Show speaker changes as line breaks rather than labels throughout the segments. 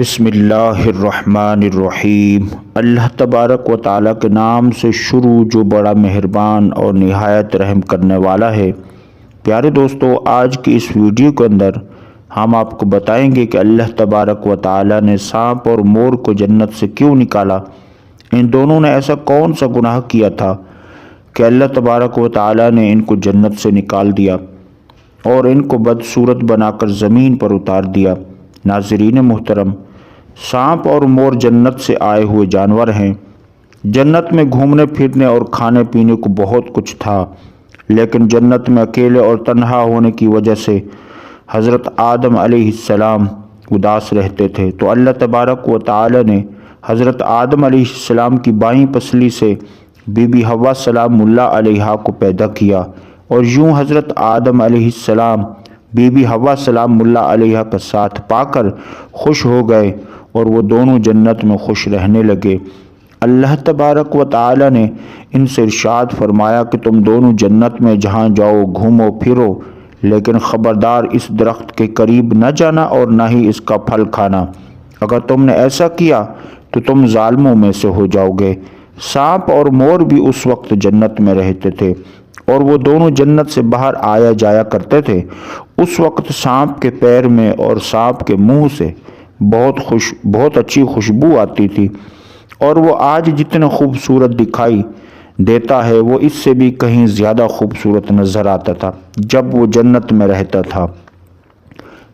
بسم اللہ الرحمن الرحیم۔ اللہ تبارک و تعالیٰ کے نام سے شروع جو بڑا مہربان اور نہایت رحم کرنے والا ہے۔ پیارے دوستو، آج کی اس ویڈیو کے اندر ہم آپ کو بتائیں گے کہ اللہ تبارک و تعالیٰ نے سانپ اور مور کو جنت سے کیوں نکالا۔ ان دونوں نے ایسا کون سا گناہ کیا تھا کہ اللہ تبارک و تعالیٰ نے ان کو جنت سے نکال دیا اور ان کو بدصورت بنا کر زمین پر اتار دیا۔ ناظرین محترم، سانپ اور مور جنت سے آئے ہوئے جانور ہیں۔ جنت میں گھومنے پھرنے اور کھانے پینے کو بہت کچھ تھا، لیکن جنت میں اکیلے اور تنہا ہونے کی وجہ سے حضرت آدم علیہ السلام اداس رہتے تھے، تو اللہ تبارک و تعالی نے حضرت آدم علیہ السلام کی بائیں پسلی سے بی بی حوا سلام اللہ علیہا کو پیدا کیا، اور یوں حضرت آدم علیہ السلام بی بی حوا سلام اللہ علیہا کا ساتھ پا کر خوش ہو گئے اور وہ دونوں جنت میں خوش رہنے لگے۔ اللہ تبارک و تعالی نے ان سے ارشاد فرمایا کہ تم دونوں جنت میں جہاں جاؤ گھومو پھرو، لیکن خبردار اس درخت کے قریب نہ جانا اور نہ ہی اس کا پھل کھانا، اگر تم نے ایسا کیا تو تم ظالموں میں سے ہو جاؤ گے۔ سانپ اور مور بھی اس وقت جنت میں رہتے تھے اور وہ دونوں جنت سے باہر آیا جایا کرتے تھے۔ اس وقت سانپ کے پیر میں اور سانپ کے منہ سے بہت اچھی خوشبو آتی تھی، اور وہ آج جتنا خوبصورت دکھائی دیتا ہے وہ اس سے بھی کہیں زیادہ خوبصورت نظر آتا تھا جب وہ جنت میں رہتا تھا۔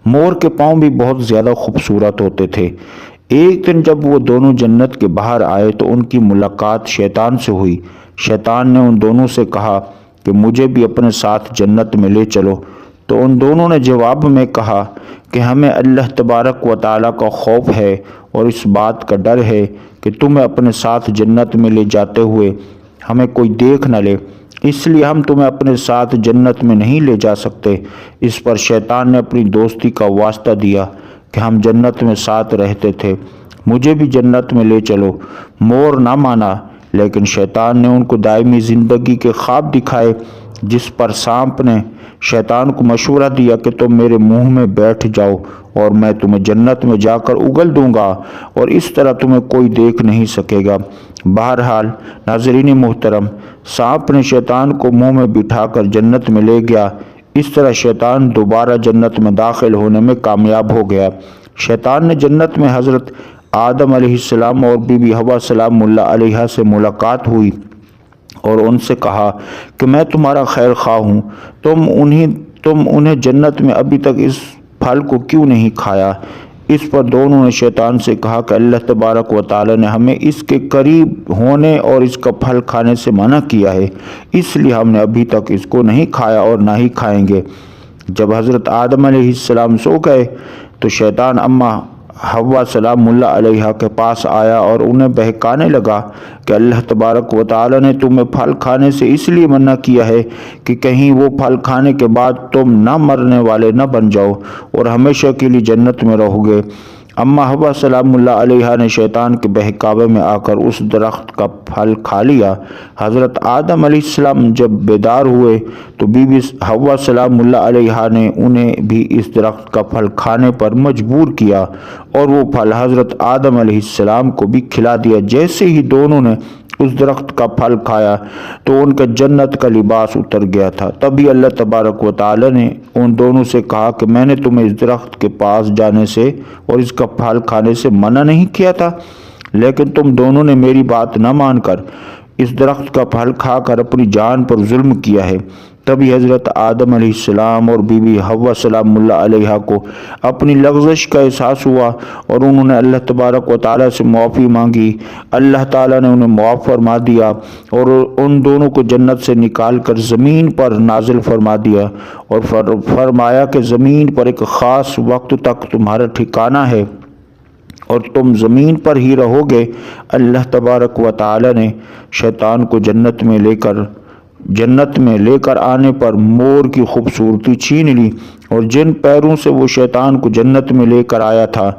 مور کے پاؤں بھی بہت زیادہ خوبصورت ہوتے تھے۔ ایک دن جب وہ دونوں جنت کے باہر آئے تو ان کی ملاقات شیطان سے ہوئی۔ شیطان نے ان دونوں سے کہا کہ مجھے بھی اپنے ساتھ جنت میں لے چلو، تو ان دونوں نے جواب میں کہا کہ ہمیں اللہ تبارک و تعالیٰ کا خوف ہے اور اس بات کا ڈر ہے کہ تمہیں اپنے ساتھ جنت میں لے جاتے ہوئے ہمیں کوئی دیکھ نہ لے، اس لیے ہم تمہیں اپنے ساتھ جنت میں نہیں لے جا سکتے۔ اس پر شیطان نے اپنی دوستی کا واسطہ دیا کہ ہم جنت میں ساتھ رہتے تھے، مجھے بھی جنت میں لے چلو۔ مور نہ مانا، لیکن شیطان نے ان کو دائمی زندگی کے خواب دکھائے، جس پر سانپ نے شیطان کو مشورہ دیا کہ تم میرے منہ میں بیٹھ جاؤ اور میں تمہیں جنت میں جا کر اگل دوں گا اور اس طرح تمہیں کوئی دیکھ نہیں سکے گا۔ بہرحال ناظرین محترم، سانپ نے شیطان کو منہ میں بٹھا کر جنت میں لے گیا۔ اس طرح شیطان دوبارہ جنت میں داخل ہونے میں کامیاب ہو گیا۔ شیطان نے جنت میں حضرت آدم علیہ السلام اور بی بی حوا سلام اللہ علیہا سے ملاقات ہوئی اور ان سے کہا کہ میں تمہارا خیر خواہ ہوں، تم انہیں جنت میں ابھی تک اس پھل کو کیوں نہیں کھایا؟ اس پر دونوں نے شیطان سے کہا کہ اللہ تبارک و تعالی نے ہمیں اس کے قریب ہونے اور اس کا پھل کھانے سے منع کیا ہے، اس لیے ہم نے ابھی تک اس کو نہیں کھایا اور نہ ہی کھائیں گے۔ جب حضرت آدم علیہ السلام سو گئے تو شیطان اماں حوا سلام اللہ علیہا کے پاس آیا اور انہیں بہکانے لگا کہ اللہ تبارک و تعالی نے تمہیں پھل کھانے سے اس لیے منع کیا ہے کہ کہیں وہ پھل کھانے کے بعد تم نہ مرنے والے نہ بن جاؤ اور ہمیشہ کے لیے جنت میں رہو گے۔ اماں حوا سلام اللہ علیہا نے شیطان کے بہکاوے میں آ کر اس درخت کا پھل کھا لیا۔ حضرت آدم علیہ السلام جب بیدار ہوئے تو بی بی حوا سلام اللہ علیہا نے انہیں بھی اس درخت کا پھل کھانے پر مجبور کیا اور وہ پھل حضرت آدم علیہ السلام کو بھی کھلا دیا۔ جیسے ہی دونوں نے اس درخت کا پھل کھایا تو ان کا جنت کا لباس اتر گیا تھا۔ تبھی اللہ تبارک و تعالی نے ان دونوں سے کہا کہ میں نے تمہیں اس درخت کے پاس جانے سے اور اس کا پھل کھانے سے منع نہیں کیا تھا، لیکن تم دونوں نے میری بات نہ مان کر اس درخت کا پھل کھا کر اپنی جان پر ظلم کیا ہے۔ تبھی حضرت آدم علیہ السلام اور بی بی حوا سلام اللہ علیہا کو اپنی لغزش کا احساس ہوا اور انہوں نے اللہ تبارک و تعالیٰ سے معافی مانگی۔ اللہ تعالیٰ نے انہیں معاف فرما دیا اور ان دونوں کو جنت سے نکال کر زمین پر نازل فرما دیا اور فرمایا کہ زمین پر ایک خاص وقت تک تمہارا ٹھکانہ ہے اور تم زمین پر ہی رہو گے۔ اللہ تبارک و تعالی نے شیطان کو جنت میں لے کر آنے پر مور کی خوبصورتی چھین لی، اور جن پیروں سے وہ شیطان کو جنت میں لے کر آیا تھا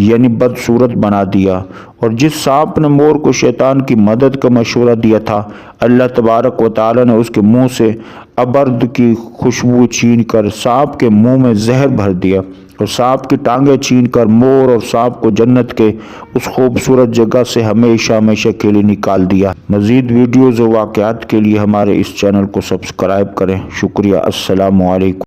یعنی بدصورت بنا دیا، اور جس سانپ نے مور کو شیطان کی مدد کا مشورہ دیا تھا، اللہ تبارک و تعالی نے اس کے منہ سے ابرد کی خوشبو چھین کر سانپ کے منہ میں زہر بھر دیا اور سانپ کی ٹانگیں چھین کر مور اور سانپ کو جنت کے اس خوبصورت جگہ سے ہمیشہ ہمیشہ کے لیے نکال دیا۔ مزید ویڈیوز و واقعات کے لیے ہمارے اس چینل کو سبسکرائب کریں۔ شکریہ۔ السلام علیکم۔